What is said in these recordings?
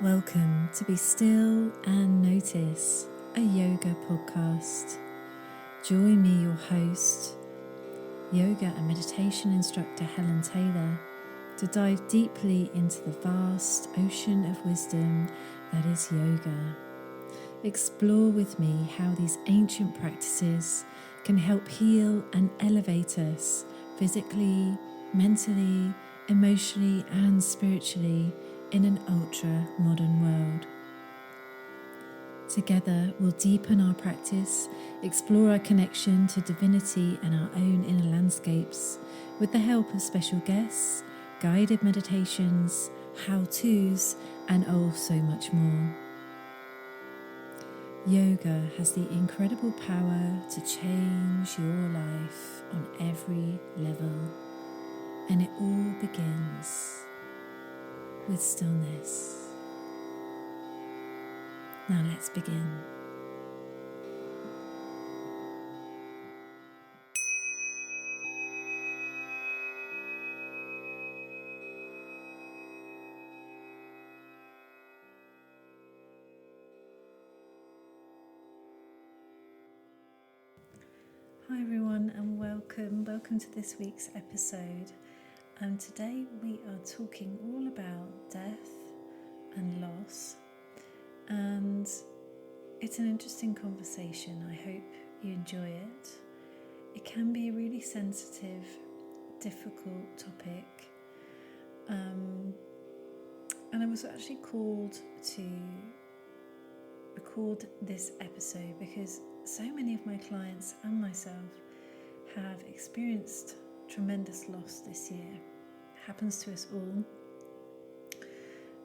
Welcome to Be Still and Notice, a yoga podcast. Join me, your host, yoga and meditation instructor Helen Taylor, to dive deeply into the vast ocean of wisdom that is yoga. Explore with me how these ancient practices can help heal and elevate us physically, mentally, emotionally, and spiritually in an ultra-modern world. Together, we'll deepen our practice, explore our connection to divinity and our own inner landscapes with the help of special guests, guided meditations, how-tos, and oh, so much more. Yoga has the incredible power to change your life on every level, and it all begins with stillness. Now let's begin. Hi everyone, and welcome to this week's episode. Today we are talking all about death and loss, and it's an interesting conversation. I hope you enjoy it. It can be a really sensitive, difficult topic, and I was actually called to record this episode because so many of my clients and myself have experienced tremendous loss this year. It happens to us all.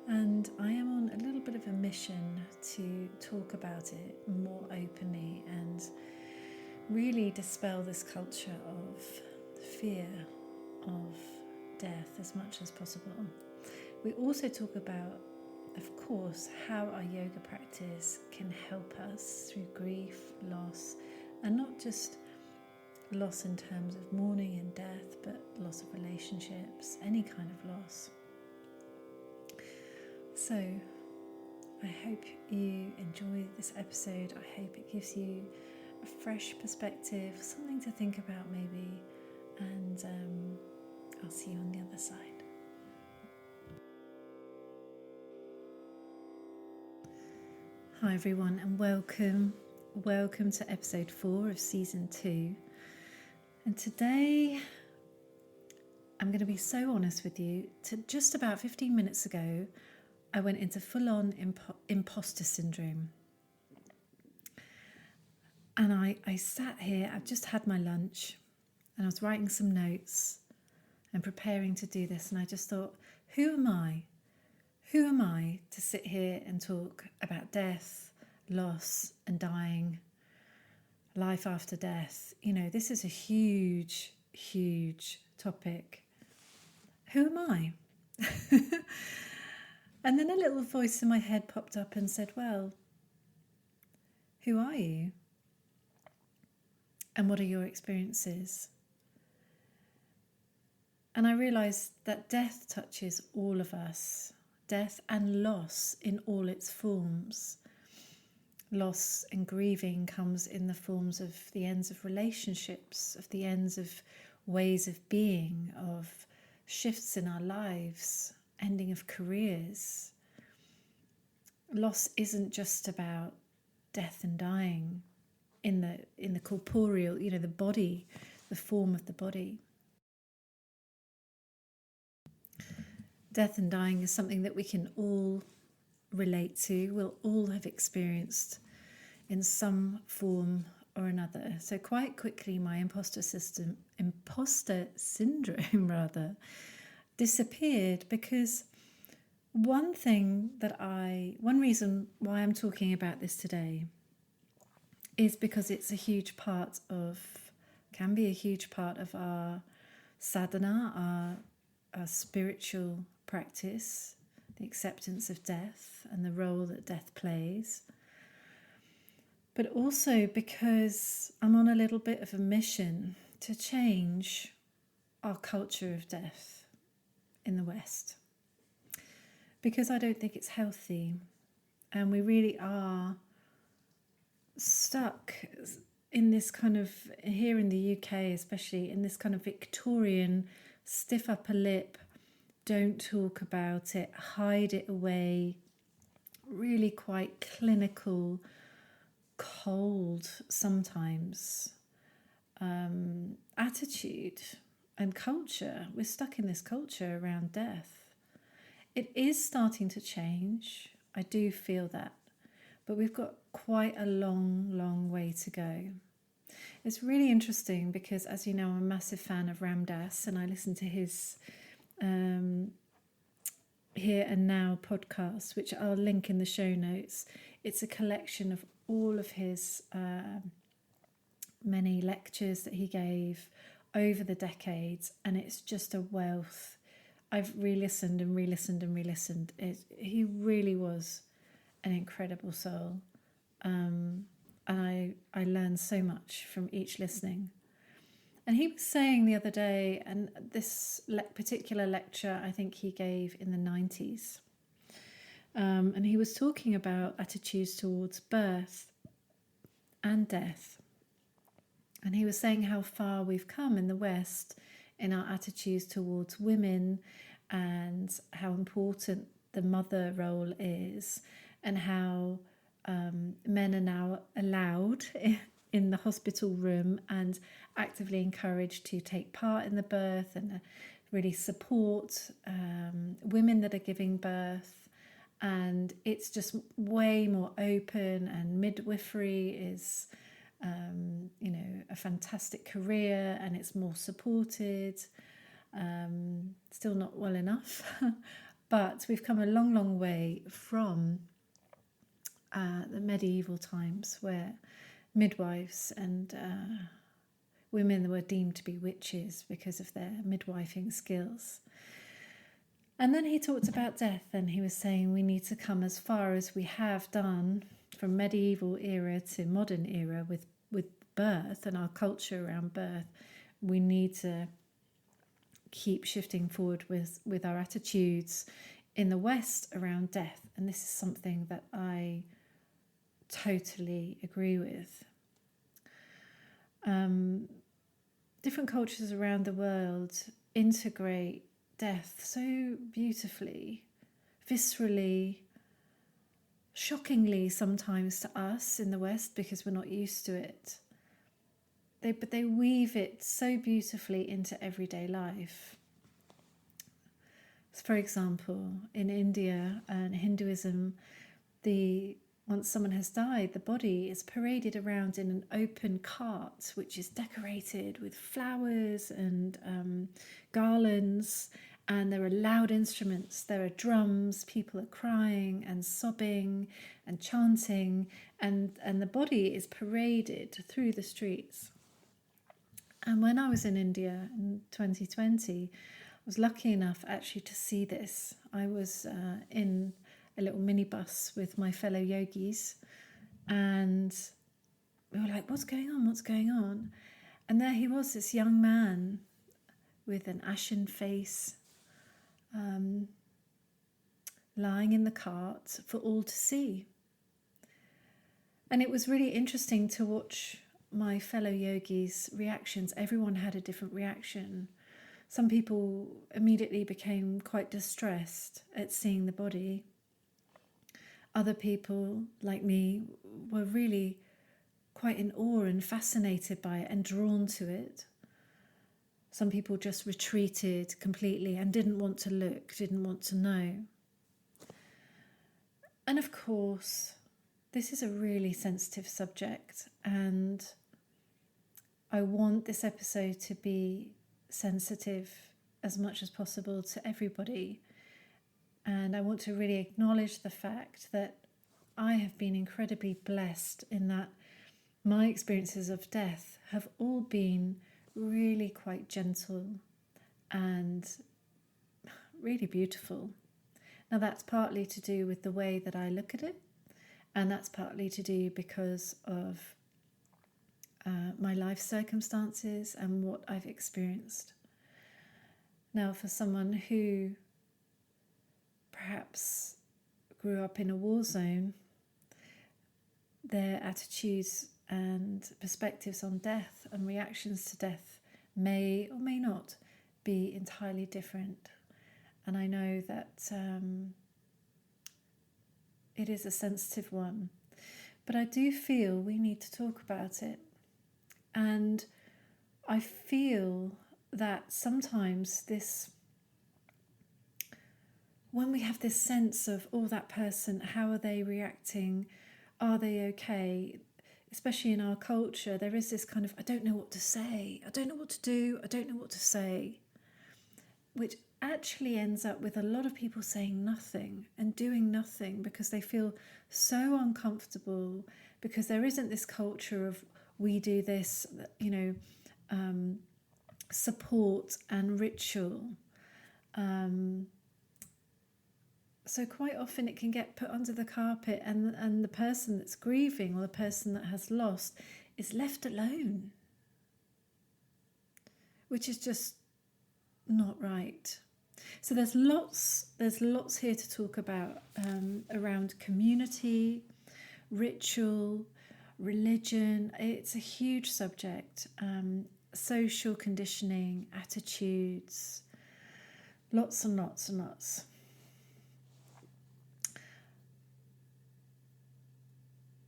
And I am on a little bit of a mission to talk about it more openly and really dispel this culture of fear of death as much as possible. We also talk about, of course, how our yoga practice can help us through grief, loss, and not just loss in terms of mourning and death, but loss of relationships, any kind of loss. So I hope you enjoy this episode. I hope it gives you a fresh perspective, something to think about maybe, and I'll see you on the other side. Hi everyone, and welcome to episode 4 of season 2. And today I'm going to be so honest with you. Just about 15 minutes ago, I went into full-on imposter syndrome. And I sat here, I've just had my lunch, and I was writing some notes and preparing to do this, and I just thought, who am I? Who am I to sit here and talk about death, loss and dying, life after death? You know, this is a huge, huge topic. Who am I? And then a little voice in my head popped up and said, well, who are you? And what are your experiences? And I realised that death touches all of us. Death and loss in all its forms. Loss and grieving comes in the forms of the ends of relationships, of the ends of ways of being, of shifts in our lives, ending of careers. Loss isn't just about death and dying in the corporeal, the body, the form of the body. Death and dying is something that we can all relate to, we'll all have experienced in some form or another. So quite quickly my imposter syndrome disappeared, because one reason why I'm talking about this today is because it's can be a huge part of our sadhana, our spiritual practice, the acceptance of death and the role that death plays. But also because I'm on a little bit of a mission to change our culture of death in the West. because I don't think it's healthy. And we really are stuck in this kind of, here in the UK especially, in this kind of Victorian stiff upper lip, don't talk about it, hide it away, really quite clinical, cold sometimes attitude and culture. We're stuck in this culture around death. It is starting to change. I do feel that. But we've got quite a long way to go. It's really interesting because, as you know, I'm a massive fan of Ram Dass, and I listen to his Here and Now podcast, which I'll link in the show notes. It's a collection of all of his many lectures that he gave over the decades, and it's just a wealth. I've re-listened and re-listened and re-listened. He really was an incredible soul, and I learned so much from each listening. And he was saying the other day, and this particular lecture I think he gave in the 90s, and he was talking about attitudes towards birth and death. And he was saying how far we've come in the West in our attitudes towards women, and how important the mother role is, and how men are now allowed in the hospital room and actively encouraged to take part in the birth and really support women that are giving birth. And it's just way more open, and midwifery is a fantastic career, and it's more supported. Still not well enough, but we've come a long way from the medieval times, where midwives and women were deemed to be witches because of their midwifing skills. And then he talked about death, and he was saying we need to come as far as we have done from medieval era to modern era with birth and our culture around birth. We need to keep shifting forward with our attitudes in the West around death. And this is something that I totally agree with. Different cultures around the world integrate death so beautifully, viscerally, shockingly sometimes to us in the West because we're not used to it. But they weave it so beautifully into everyday life. For example, in India and Hinduism, once someone has died, the body is paraded around in an open cart, which is decorated with flowers and garlands, and there are loud instruments, there are drums, people are crying and sobbing and chanting, and the body is paraded through the streets. And when I was in India in 2020, I was lucky enough actually to see this. I was in a little minibus with my fellow yogis, and we were like, what's going on? And there he was, this young man with an ashen face, lying in the cart for all to see. And it was really interesting to watch my fellow yogis' reactions. Everyone had a different reaction. Some people immediately became quite distressed at seeing the body. Other people, like me, were really quite in awe and fascinated by it and drawn to it. Some people just retreated completely and didn't want to look, didn't want to know. And of course, this is a really sensitive subject, and I want this episode to be sensitive as much as possible to everybody. And I want to really acknowledge the fact that I have been incredibly blessed in that my experiences of death have all been really quite gentle and really beautiful. Now, that's partly to do with the way that I look at it, and that's partly to do because of my life circumstances and what I've experienced. Now, for someone who perhaps grew up in a war zone, their attitudes and perspectives on death and reactions to death may or may not be entirely different. And I know that it is a sensitive one, but I do feel we need to talk about it. And I feel that sometimes when we have this sense of, oh, that person, how are they reacting? Are they okay? Especially in our culture, there is this kind of, I don't know what to say. I don't know what to do. I don't know what to say. Which actually ends up with a lot of people saying nothing and doing nothing because they feel so uncomfortable, because there isn't this culture of we do this, support and ritual. So quite often it can get put under the carpet, and the person that's grieving or the person that has lost is left alone, which is just not right. So there's lots here to talk about around community, ritual, religion. It's a huge subject. Social conditioning, attitudes, lots and lots and lots.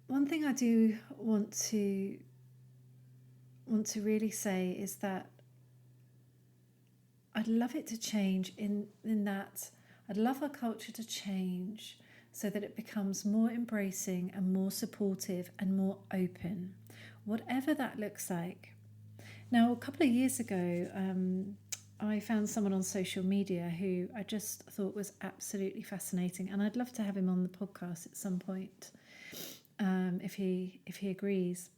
One thing I do want to really say is that I'd love it to change in that I'd love our culture to change so that it becomes more embracing and more supportive and more open, whatever that looks like. Now, a couple of years ago, I found someone on social media who I just thought was absolutely fascinating, and I'd love to have him on the podcast at some point, if he agrees.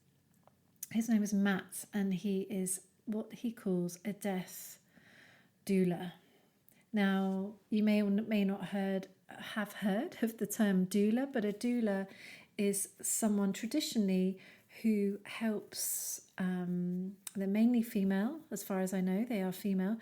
His name is Matt, and he is what he calls a death doula. Now, you may or may not have heard of the term doula, but a doula is someone traditionally who helps, they're mainly female, as far as I know, they are female,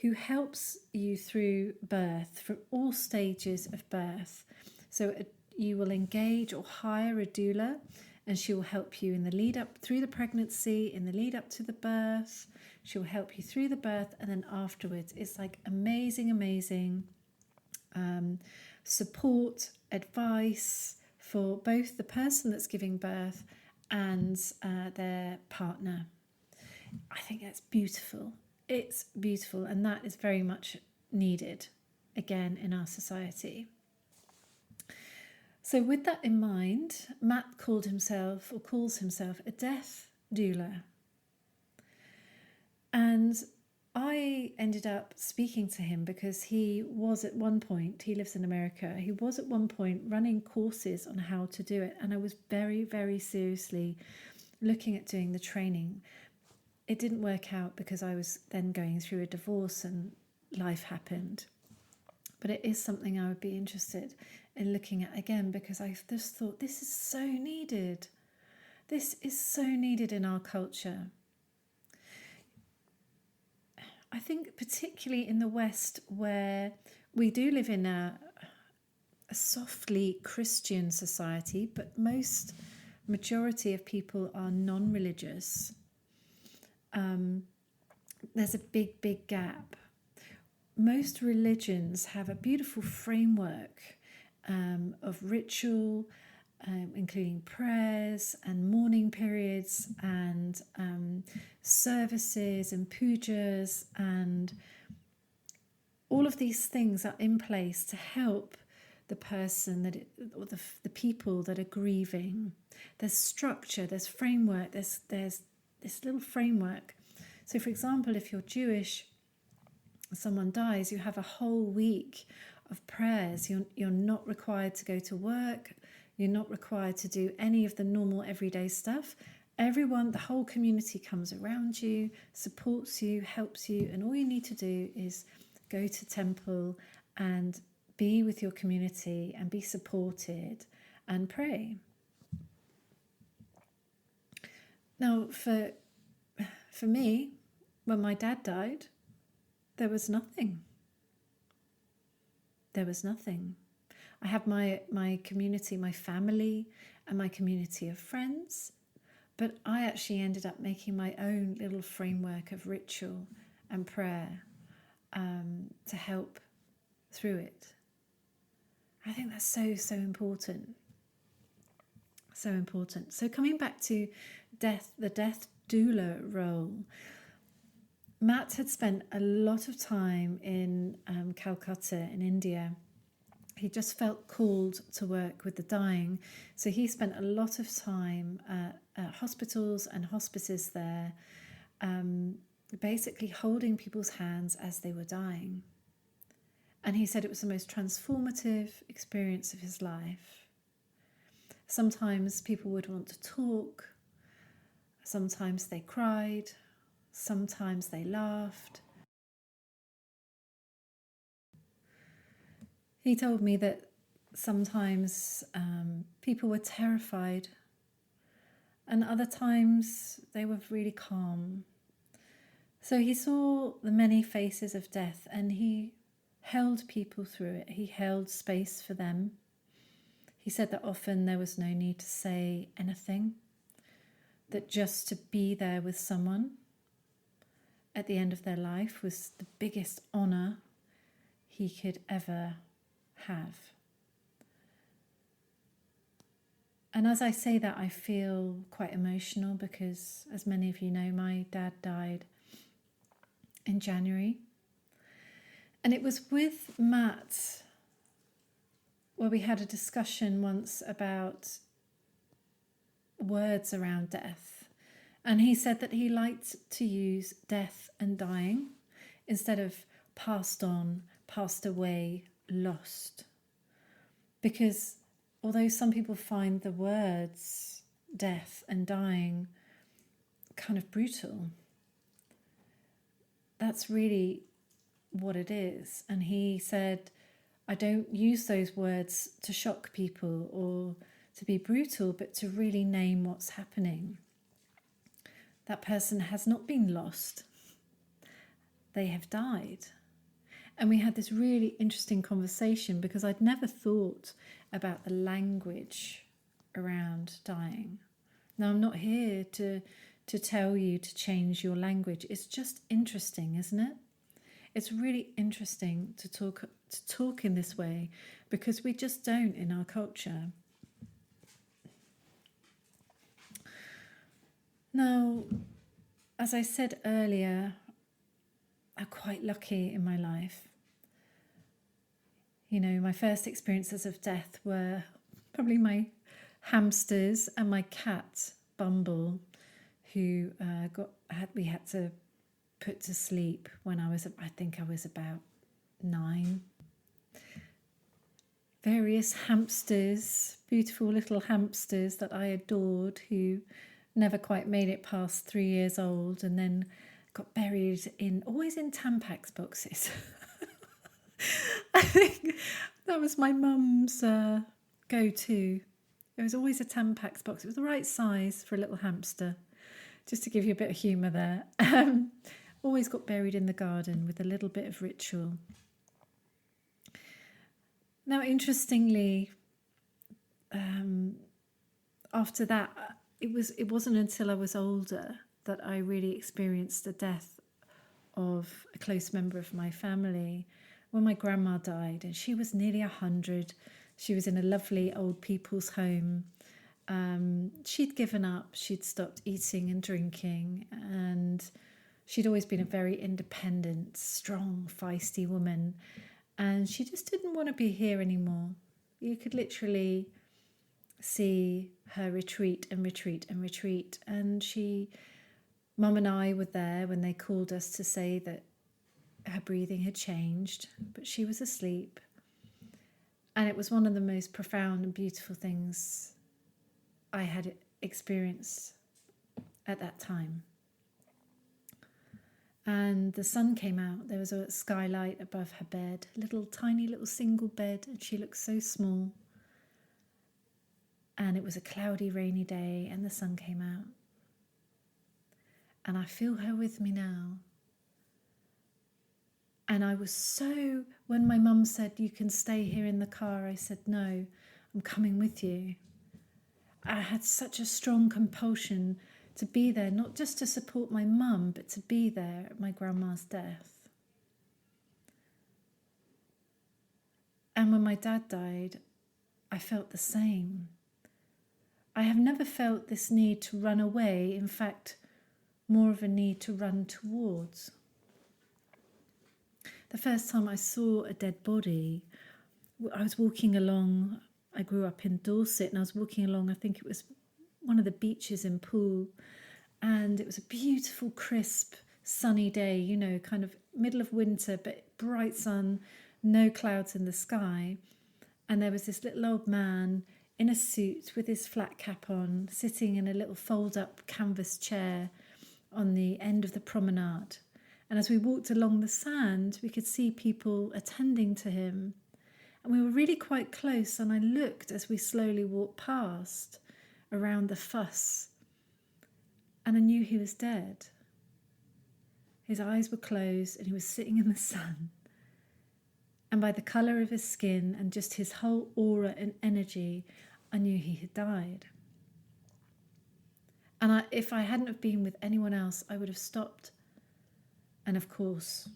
who helps you through birth, through all stages of birth. So you will engage or hire a doula, and she will help you in the lead up through the pregnancy, in the lead up to the birth. She'll help you through the birth, and then afterwards. It's like amazing support, advice for both the person that's giving birth and their partner. I think that's beautiful. It's beautiful, and that is very much needed, again, in our society. So with that in mind, Matt calls himself a death doula. And I ended up speaking to him because he was at one point, he lives in America, he was at one point running courses on how to do it. And I was very, very seriously looking at doing the training. It didn't work out because I was then going through a divorce and life happened. But it is something I would be interested in looking at again, because I just thought this is so needed. This is so needed in our culture. I think particularly in the West, where we do live in a softly Christian society, but majority of people are non-religious. There's a big gap. Most religions have a beautiful framework of ritual, including prayers and mourning periods and services and pujas, and all of these things are in place to help the person or the people that are grieving. There's structure, there's framework, there's this little framework. So, for example, if you're Jewish, someone dies, you have a whole week of prayers. You're not required to go to work. You're not required to do any of the normal everyday stuff. Everyone, the whole community comes around you, supports you, helps you, and all you need to do is go to temple and be with your community and be supported and pray. Now, for me, when my dad died, there was nothing. There was nothing. I have my community, my family, and my community of friends. But I actually ended up making my own little framework of ritual and prayer to help through it. I think that's so, so important. So important. So coming back to death, the death doula role, Matt had spent a lot of time in Calcutta in India. He just felt called to work with the dying. So he spent a lot of time at hospitals and hospices there, basically holding people's hands as they were dying. And he said it was the most transformative experience of his life. Sometimes people would want to talk. Sometimes they cried. Sometimes they laughed. He told me that sometimes people were terrified, and other times they were really calm. So he saw the many faces of death, and he held people through it. He held space for them. He said that often there was no need to say anything, that just to be there with someone at the end of their life was the biggest honour he could ever have. And as I say that, I feel quite emotional because, as many of you know, my dad died in January. And it was with Matt where we had a discussion once about words around death. And he said that he liked to use death and dying instead of passed on, passed away, lost. Because although some people find the words death and dying kind of brutal, that's really what it is. And he said, I don't use those words to shock people or to be brutal, but to really name what's happening. That person has not been lost. They have died. And we had this really interesting conversation because I'd never thought about the language around dying. Now, I'm not here to tell you to change your language. It's just interesting, isn't it? It's really interesting to talk in this way because we just don't in our culture. Now, as I said earlier, I'm quite lucky in my life. You know, my first experiences of death were probably my hamsters and my cat, Bumble, who we had to put to sleep when I think I was about 9. Various hamsters, beautiful little hamsters that I adored, who never quite made it past 3 years old and then got buried always in Tampax boxes. I think that was my mum's go-to. There was always a Tampax box. It was the right size for a little hamster, just to give you a bit of humour there. Always got buried in the garden with a little bit of ritual. Now, interestingly, after that, it wasn't until I was older that I really experienced the death of a close member of my family when my grandma died, and she was nearly 100. She was in a lovely old people's home. She'd given up, she'd stopped eating and drinking, and she'd always been a very independent, strong, feisty woman, and she just didn't want to be here anymore. You could literally see her retreat and retreat and retreat, and Mum and I were there when they called us to say that her breathing had changed, but she was asleep. And it was one of the most profound and beautiful things I had experienced at that time. And the sun came out. There was a skylight above her bed, tiny little single bed, and she looked so small. And it was a cloudy, rainy day, and the sun came out. And I feel her with me now. And I was so, when my mum said, you can stay here in the car, I said, no, I'm coming with you. I had such a strong compulsion to be there, not just to support my mum, but to be there at my grandma's death. And when my dad died, I felt the same. I have never felt this need to run away, in fact, more of a need to run towards. The first time I saw a dead body, I was walking along, I grew up in Dorset, and I was walking along, I think it was one of the beaches in Poole, and it was a beautiful, crisp, sunny day, you know, kind of middle of winter, but bright sun, no clouds in the sky. And there was this little old man in a suit with his flat cap on, sitting in a little fold-up canvas chair on the end of the promenade. And as we walked along the sand, we could see people attending to him. And we were really quite close, and I looked as we slowly walked past around the fuss, and I knew he was dead. His eyes were closed and he was sitting in the sun. And by the colour of his skin and just his whole aura and energy, I knew he had died. And if I hadn't have been with anyone else, I would have stopped and, of course,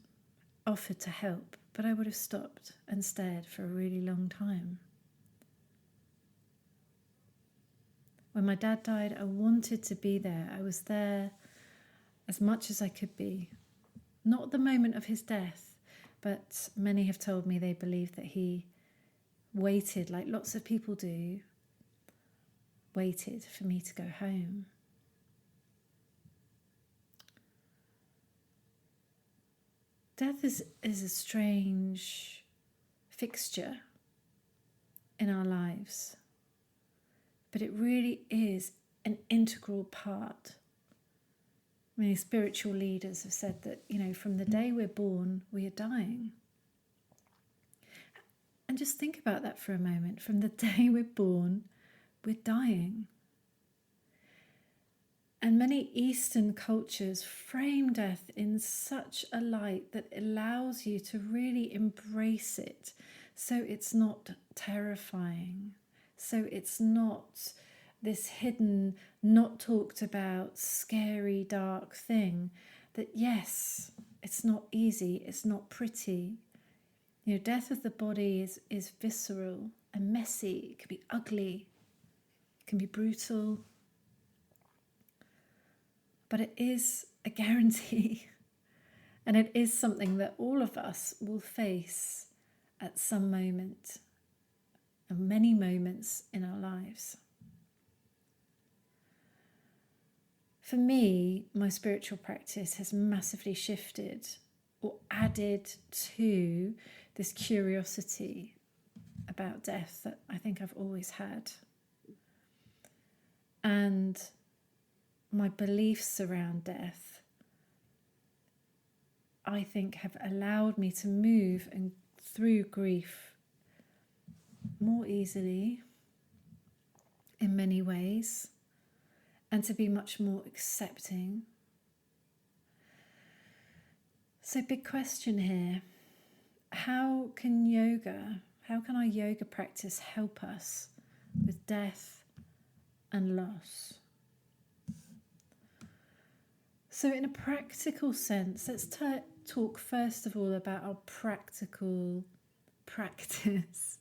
offered to help. But I would have stopped and stared for a really long time. When my dad died, I wanted to be there. I was there as much as I could be. Not at the moment of his death, but many have told me they believe that he waited, like lots of people do, waited for me to go home. Death is a strange fixture in our lives, but it really is an integral part. Many spiritual leaders have said that, you know, from the day we're born, we are dying. And just think about that for a moment. From the day we're born, we're dying. And many Eastern cultures frame death in such a light that allows you to really embrace it. So it's not terrifying. So it's not this hidden, not talked about, scary, dark thing. That yes, it's not easy, it's not pretty. You know, death of the body is visceral and messy. It can be ugly, it can be brutal. But it is a guarantee. And it is something that all of us will face at some moment, and many moments in our lives. For me, my spiritual practice has massively shifted or added to this curiosity about death that I think I've always had. And my beliefs around death, I think, have allowed me to move and through grief more easily in many ways, and to be much more accepting. So big question here. How can our yoga practice help us with death and loss? So in a practical sense, let's talk first of all about our practical practice.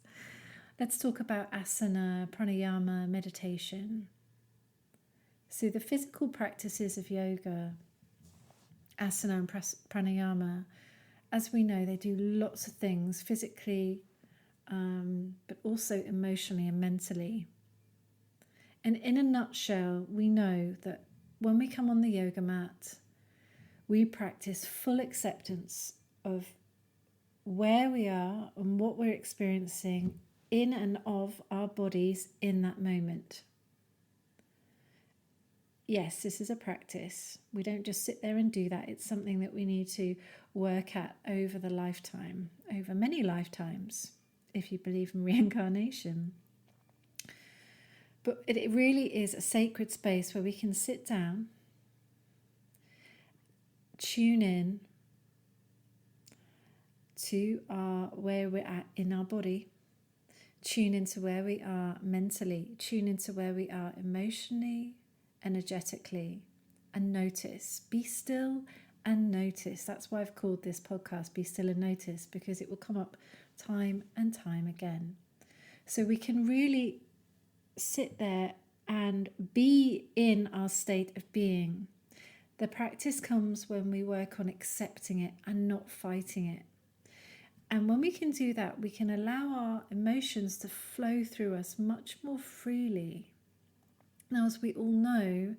Let's talk about asana, pranayama, meditation. So the physical practices of yoga, asana and pranayama, as we know, they do lots of things physically, but also emotionally and mentally. And in a nutshell, we know that when we come on the yoga mat, we practice full acceptance of where we are and what we're experiencing in and of our bodies in that moment. Yes, this is a practice. We don't just sit there and do that. It's something that we need to work at over the lifetime, over many lifetimes, if you believe in reincarnation. But it really is a sacred space where we can sit down, tune in, to where we're at in our body. Tune into where we are mentally. Tune into where we are emotionally, energetically, and notice. Be still and notice. That's why I've called this podcast Be Still and Notice, because it will come up time and time again. So we can really sit there and be in our state of being. The practice comes when we work on accepting it and not fighting it. And when we can do that, we can allow our emotions to flow through us much more freely. Now, as we all know,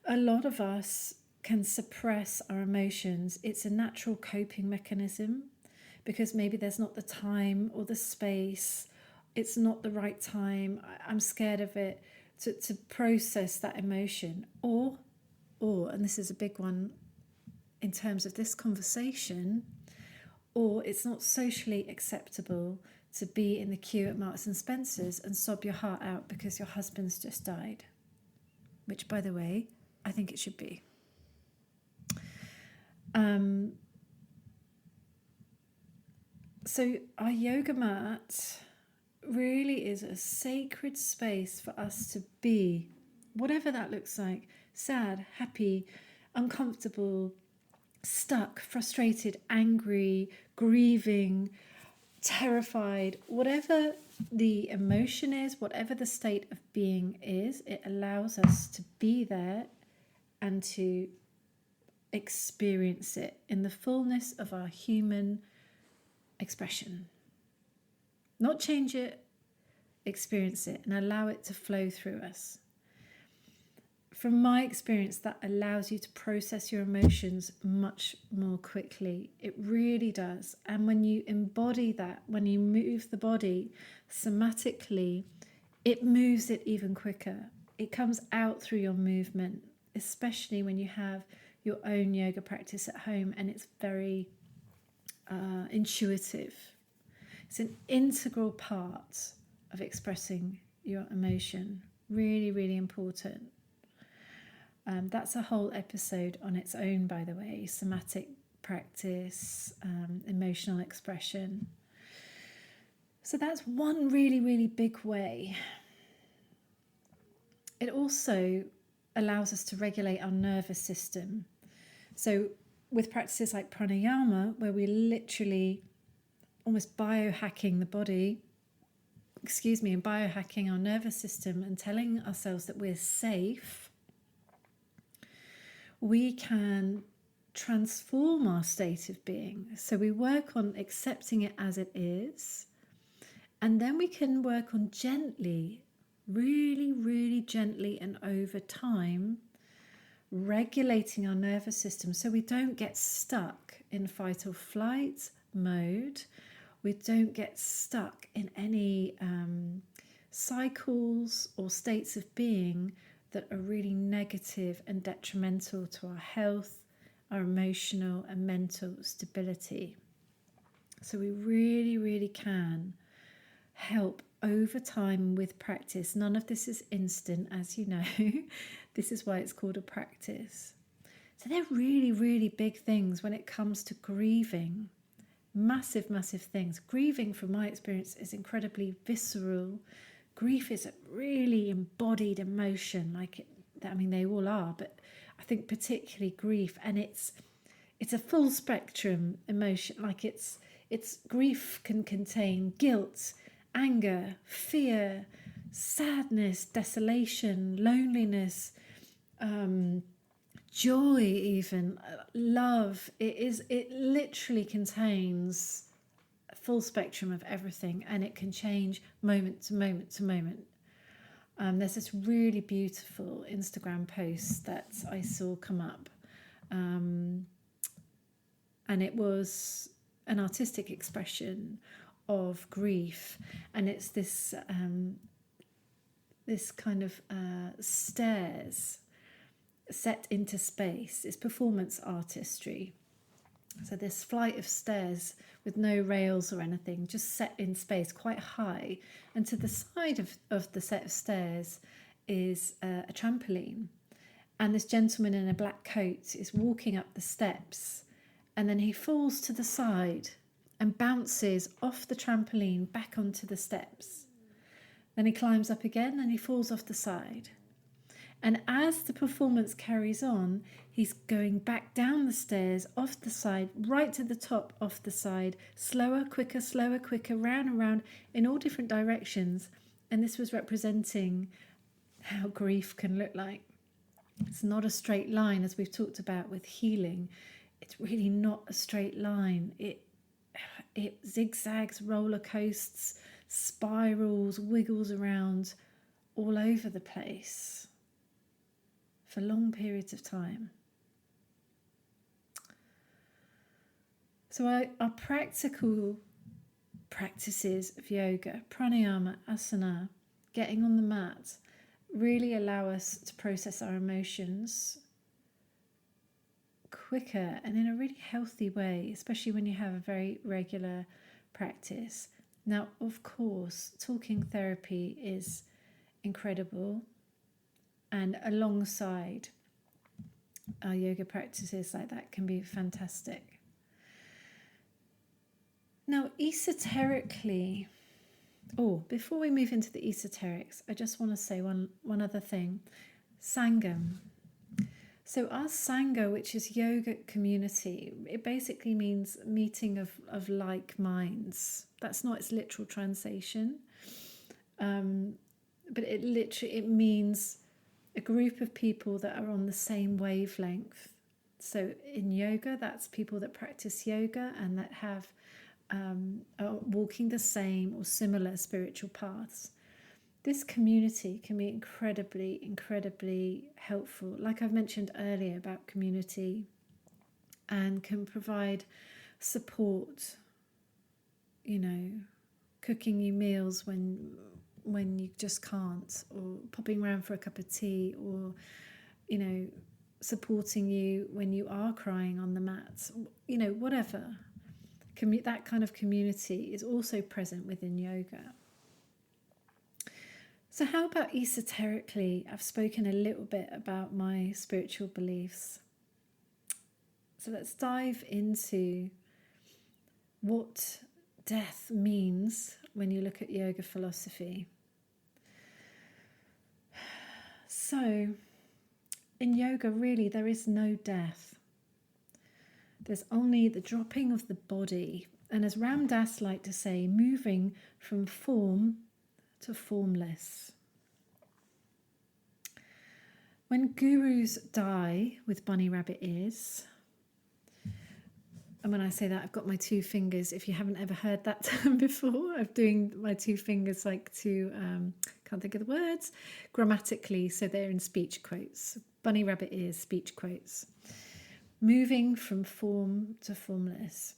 a lot of us can suppress our emotions. It's a natural coping mechanism because maybe there's not the time or the space. It's not the right time. I'm scared of it to process that emotion. Or, and this is a big one in terms of this conversation, or it's not socially acceptable to be in the queue at Marks and Spencer's and sob your heart out because your husband's just died. Which, by the way, I think it should be. So our yoga mat really is a sacred space for us to be, whatever that looks like, sad, happy, uncomfortable, stuck, frustrated, angry, grieving, terrified, whatever the emotion is, whatever the state of being is, it allows us to be there and to experience it in the fullness of our human expression. Not change it, experience it and allow it to flow through us. From my experience, that allows you to process your emotions much more quickly. It really does. And when you embody that, when you move the body somatically, it moves it even quicker. It comes out through your movement, especially when you have your own yoga practice at home and it's very intuitive. It's an integral part of expressing your emotion. Really, really important. That's a whole episode on its own, by the way. Somatic practice, emotional expression. So that's one really, really big way. It also allows us to regulate our nervous system. So with practices like pranayama, where we're literally almost biohacking the body, and biohacking our nervous system and telling ourselves that we're safe, we can transform our state of being. So we work on accepting it as it is, and then we can work on gently, really, really gently and over time, regulating our nervous system so we don't get stuck in fight or flight mode. We don't get stuck in any cycles or states of being that are really negative and detrimental to our health, our emotional and mental stability. So we really, really can help over time with practice. None of this is instant, as you know. This is why it's called a practice. So they're really, really big things when it comes to grieving. Massive, massive things. Grieving, from my experience, is incredibly visceral. Grief is a really embodied emotion, they all are, but I think particularly grief, and it's a full spectrum emotion. It's grief can contain guilt, anger, fear, sadness, desolation, loneliness, joy, even love. It literally contains a full spectrum of everything, and it can change moment to moment to moment. There's this really beautiful Instagram post that I saw come up, and it was an artistic expression of grief, and it's this kind of stairs set into space. It's performance artistry. So this flight of stairs with no rails or anything, just set in space quite high. And to the side of the set of stairs is a trampoline. And this gentleman in a black coat is walking up the steps. and then he falls to the side and bounces off the trampoline back onto the steps. Then he climbs up again and he falls off the side. And as the performance carries on, he's going back down the stairs, off the side, right to the top, off the side, slower, quicker, round and round in all different directions. And this was representing how grief can look like. It's not a straight line, as we've talked about with healing. It's really not a straight line. It zigzags, roller coasts, spirals, wiggles around all over the place for long periods of time. So our practical practices of yoga, pranayama, asana, getting on the mat, really allow us to process our emotions quicker and in a really healthy way, especially when you have a very regular practice. Now, of course, talking therapy is incredible, and alongside our yoga practices like that can be fantastic. Now, esoterically, before we move into the esoterics, I just want to say one other thing. Sangam. So our Sangha, which is yoga community, it basically means meeting of like minds. That's not its literal translation. But it means a group of people that are on the same wavelength. So in yoga, that's people that practice yoga and that have are walking the same or similar spiritual paths. This community can be incredibly, incredibly helpful. Like I've mentioned earlier about community, and can provide support, cooking you meals when you just can't, or popping around for a cup of tea, or, supporting you when you are crying on the mat, whatever. That kind of community is also present within yoga. So how about esoterically? I've spoken a little bit about my spiritual beliefs. So let's dive into what death means when you look at yoga philosophy. So in yoga, really, there is no death. There's only the dropping of the body. And as Ram Dass liked to say, moving from form to formless. When gurus die with bunny rabbit ears, and when I say that, I've got my two fingers. If you haven't ever heard that term before, I'm doing my two fingers like to, can't think of the words, grammatically, so they're in speech quotes. Bunny rabbit ears, speech quotes. Moving from form to formless.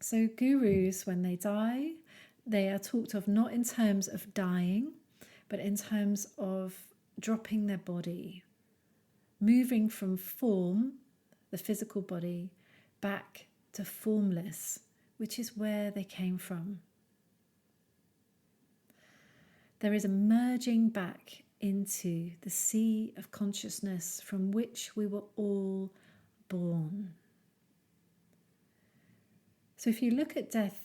So gurus, when they die, they are talked of not in terms of dying, but in terms of dropping their body, moving from form, the physical body, back to formless, which is where they came from. There is a merging back into the sea of consciousness from which we were all born. So if you look at death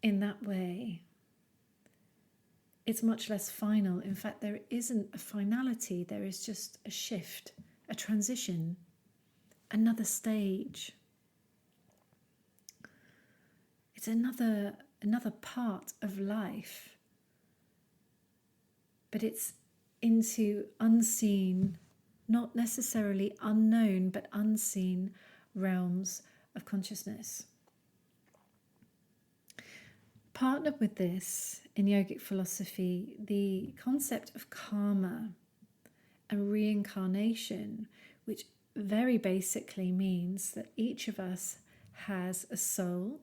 in that way, it's much less final. In fact, there isn't a finality. There is just a shift, a transition, another stage. It's another part of life. But it's into unseen, not necessarily unknown, but unseen realms of consciousness. Partnered with this, in yogic philosophy, the concept of karma and reincarnation, which very basically means that each of us has a soul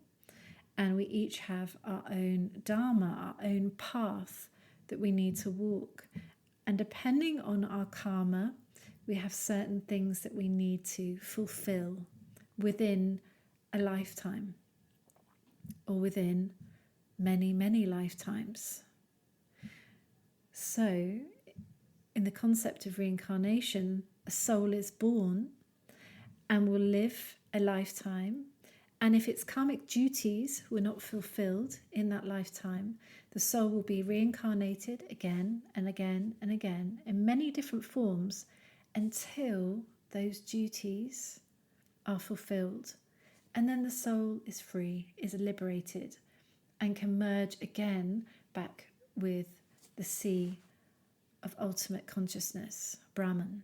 and we each have our own dharma, our own path that we need to walk. And depending on our karma, we have certain things that we need to fulfill within a lifetime or within many, many lifetimes. So, in the concept of reincarnation, a soul is born and will live a lifetime And if its karmic duties were not fulfilled in that lifetime, the soul will be reincarnated again and again and again in many different forms until those duties are fulfilled. And then the soul is free, is liberated, and can merge again back with the sea of ultimate consciousness, Brahman.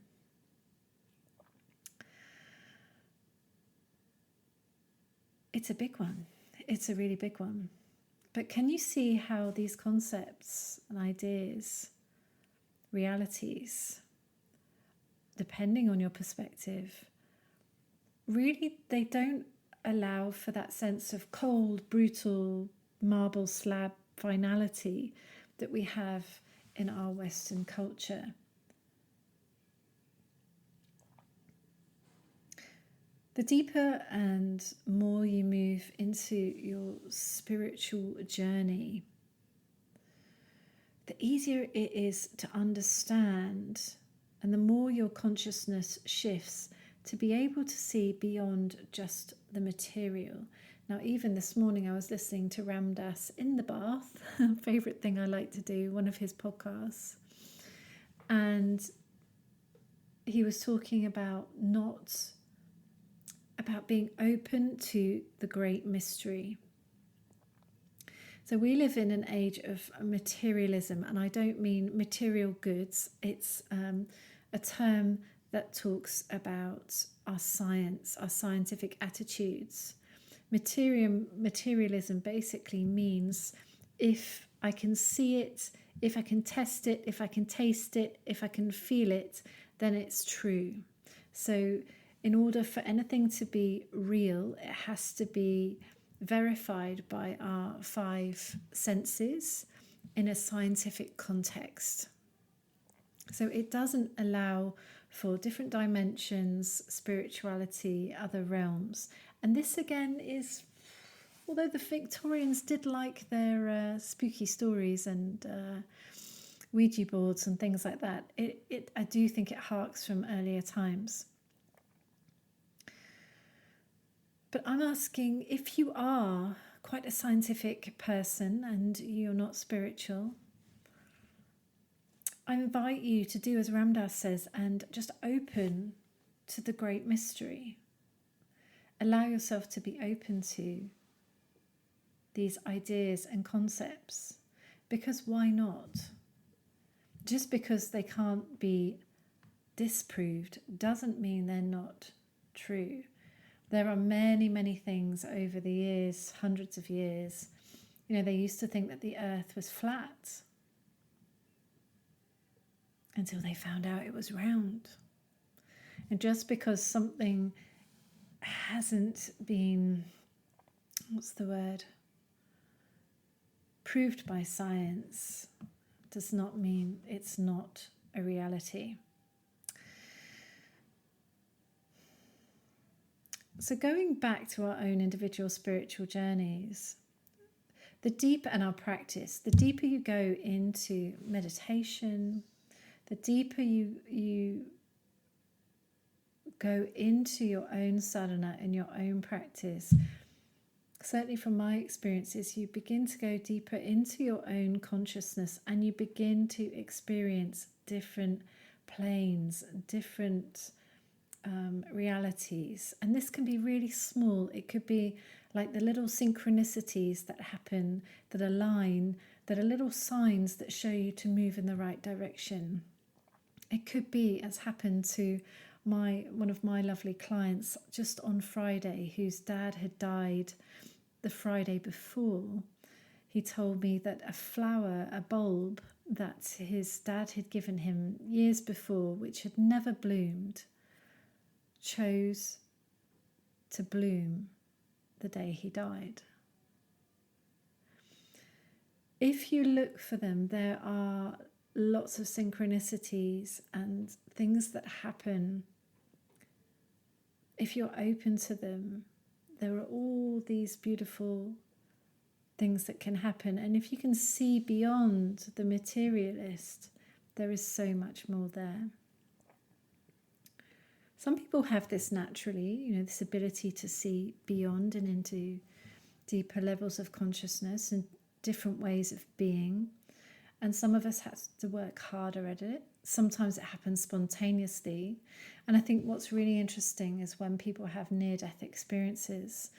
It's a big one. It's a really big one. But can you see how these concepts and ideas, realities, depending on your perspective, really they don't allow for that sense of cold, brutal, marble slab finality that we have in our Western culture. The deeper and more you move into your spiritual journey, the easier it is to understand, and the more your consciousness shifts to be able to see beyond just the material. Now, even this morning I was listening to Ram Dass in the bath, favourite thing I like to do, one of his podcasts, and he was talking about being open to the great mystery. So we live in an age of materialism, and I don't mean material goods. It's a term that talks about our science, our scientific attitudes. Materialism basically means if I can see it, if I can test it, if I can taste it, if I can feel it, then it's true. So in order for anything to be real, it has to be verified by our 5 senses in a scientific context. So it doesn't allow for different dimensions, spirituality, other realms. And this again is, although the Victorians did like their spooky stories and Ouija boards and things like that, I do think it harks from earlier times. But I'm asking, if you are quite a scientific person and you're not spiritual, I invite you to do as Ram Dass says and just open to the great mystery. Allow yourself to be open to these ideas and concepts, because why not? Just because they can't be disproved doesn't mean they're not true. There are many, many things over the years, hundreds of years. They used to think that the earth was flat until they found out it was round. And just because something hasn't been, proved by science, does not mean it's not a reality. So going back to our own individual spiritual journeys, the deeper in our practice, the deeper you go into meditation, the deeper you go into your own sadhana and your own practice, certainly from my experiences, you begin to go deeper into your own consciousness and you begin to experience different planes, different realities. And this can be really small. It could be like the little synchronicities that happen, that align, that are little signs that show you to move in the right direction. It could be, as happened to one of my lovely clients just on Friday, whose dad had died the Friday before. He told me that a flower, a bulb that his dad had given him years before, which had never bloomed, chose to bloom the day he died. If you look for them, there are lots of synchronicities and things that happen. If you're open to them, there are all these beautiful things that can happen. And if you can see beyond the materialist, there is so much more there. Some people have this naturally, this ability to see beyond and into deeper levels of consciousness and different ways of being. And some of us have to work harder at it. Sometimes it happens spontaneously. And I think what's really interesting is when people have near-death experiences,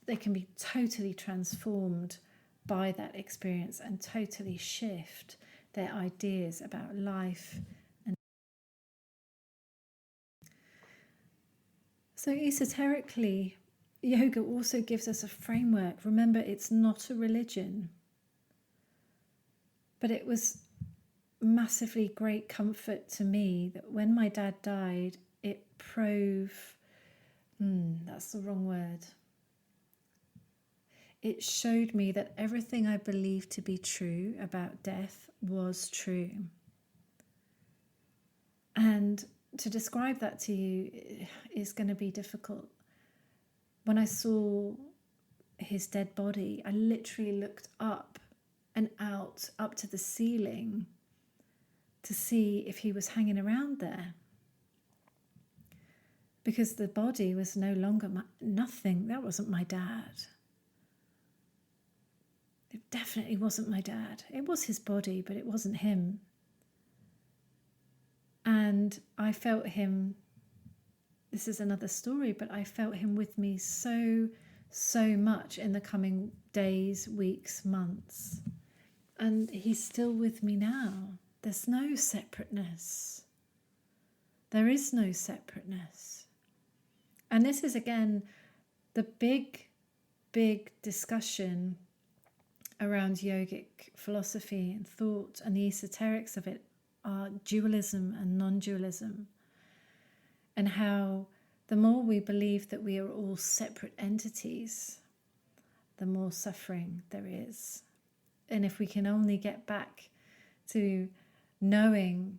they can be totally transformed by that experience and totally shift their ideas about life. So esoterically, yoga also gives us a framework. Remember, it's not a religion. But it was massively great comfort to me that when my dad died, it that's the wrong word. It showed me that everything I believed to be true about death was true. And to describe that to you is going to be difficult. When I saw his dead body, I literally looked up and out, up to the ceiling, to see if he was hanging around there. Because the body was no longer nothing. That wasn't my dad. It definitely wasn't my dad. It was his body, but it wasn't him. And I felt him, this is another story, but I felt him with me so much in the coming days, weeks, months. And he's still with me now. There's no separateness. There is no separateness. And this is, again, the big discussion around yogic philosophy and thought, and the esoterics of it are dualism and non-dualism. And how the more we believe that we are all separate entities, the more suffering there is. And if we can only get back to knowing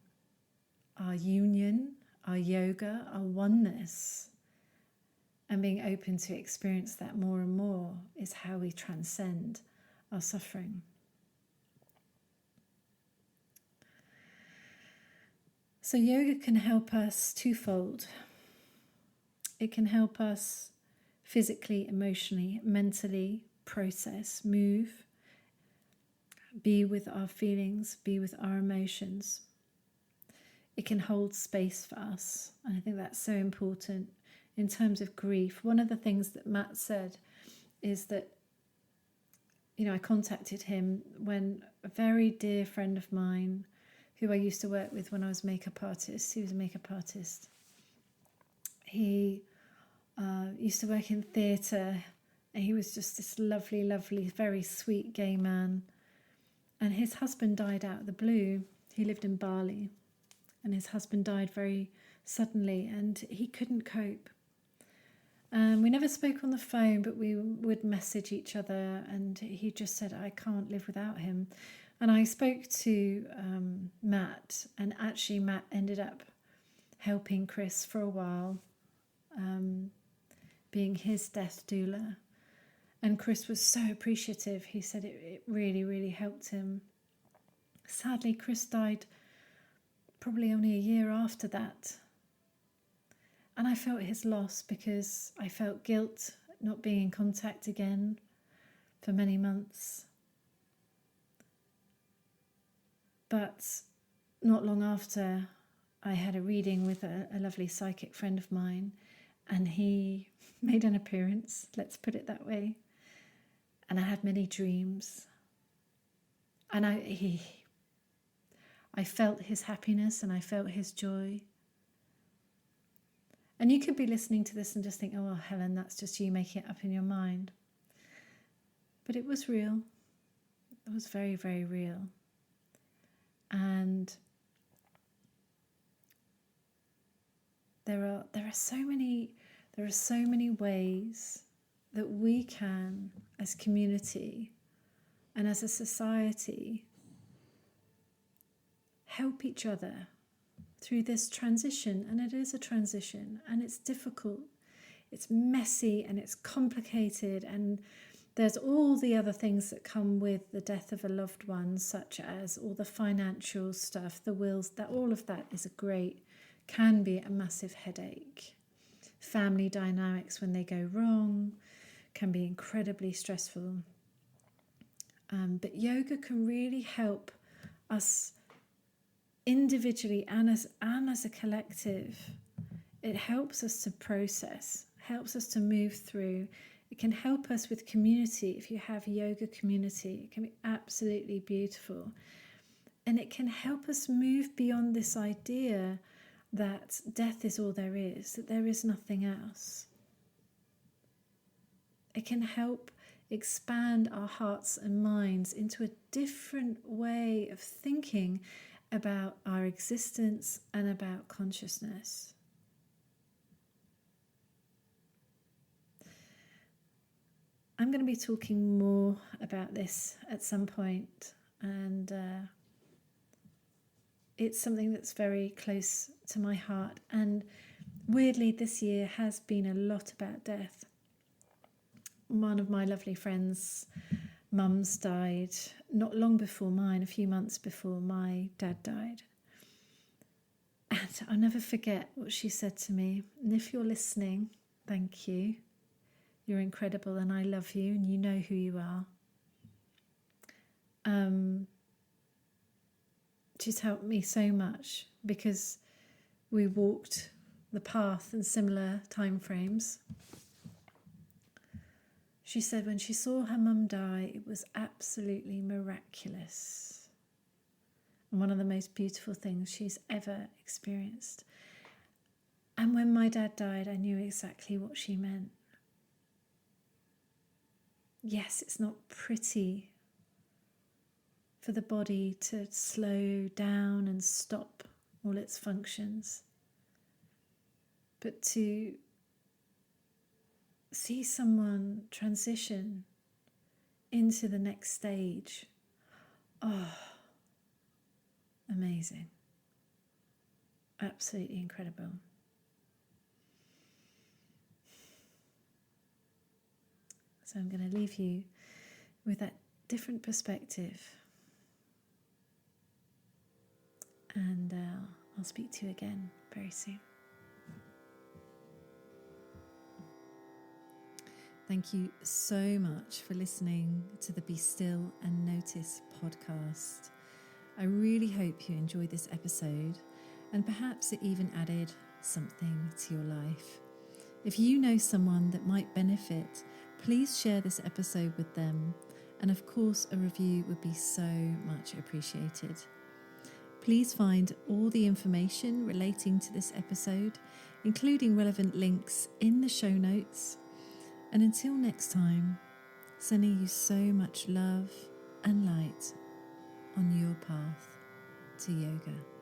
our union, our yoga, our oneness, and being open to experience that more and more, is how we transcend our suffering. So yoga can help us twofold. It can help us physically, emotionally, mentally process, move, be with our feelings, be with our emotions. It can hold space for us. And I think that's so important in terms of grief. One of the things that Matt said is that, I contacted him when a very dear friend of mine, who I used to work with when I was he was a makeup artist. He used to work in theatre, and he was just this lovely, very sweet gay man. And his husband died out of the blue. He lived in Bali, and his husband died very suddenly, and he couldn't cope. We never spoke on the phone, but we would message each other, and he just said, I can't live without him. And I spoke to Matt, and actually Matt ended up helping Chris for a while, being his death doula. And Chris was so appreciative. He said it really, really helped him. Sadly, Chris died probably only a year after that. And I felt his loss because I felt guilt not being in contact again for many months. But not long after, I had a reading with a lovely psychic friend of mine, and he made an appearance, let's put it that way. And I had many dreams. And I felt his happiness, and I felt his joy. And you could be listening to this and just think, oh, well, Helen, that's just you making it up in your mind. But it was real. It was very, very real. And there are so many ways that we can, as community and as a society, help each other through this transition. And it is a transition, and it's difficult, it's messy, and it's complicated, and there's all the other things that come with the death of a loved one, such as all the financial stuff, the wills, that all of that is a great can be a massive headache. Family dynamics, when they go wrong, can be incredibly stressful. But yoga can really help us individually and as a collective. It helps us to process, helps us to move through. It can help us with community. If you have yoga community, it can be absolutely beautiful. And it can help us move beyond this idea that death is all there is, that there is nothing else. It can help expand our hearts and minds into a different way of thinking about our existence and about consciousness. I'm going to be talking more about this at some point, and it's something that's very close to my heart. And weirdly, this year has been a lot about death. One of my lovely friends' mums died not long before mine, a few months before my dad died. And I'll never forget what she said to me. And if you're listening, thank you. You're incredible and I love you and you know who you are. She's helped me so much because we walked the path in similar time frames. She said when she saw her mum die, it was absolutely miraculous. And one of the most beautiful things she's ever experienced. And when my dad died, I knew exactly what she meant. Yes, it's not pretty for the body to slow down and stop all its functions. But to see someone transition into the next stage, amazing. Absolutely incredible. So I'm going to leave you with that different perspective. And I'll speak to you again very soon. Thank you so much for listening to the Be Still and Notice podcast. I really hope you enjoyed this episode and perhaps it even added something to your life. If you know someone that might benefit, please share this episode with them. And of course, a review would be so much appreciated. Please find all the information relating to this episode, including relevant links, in the show notes. And until next time, sending you so much love and light on your path to yoga.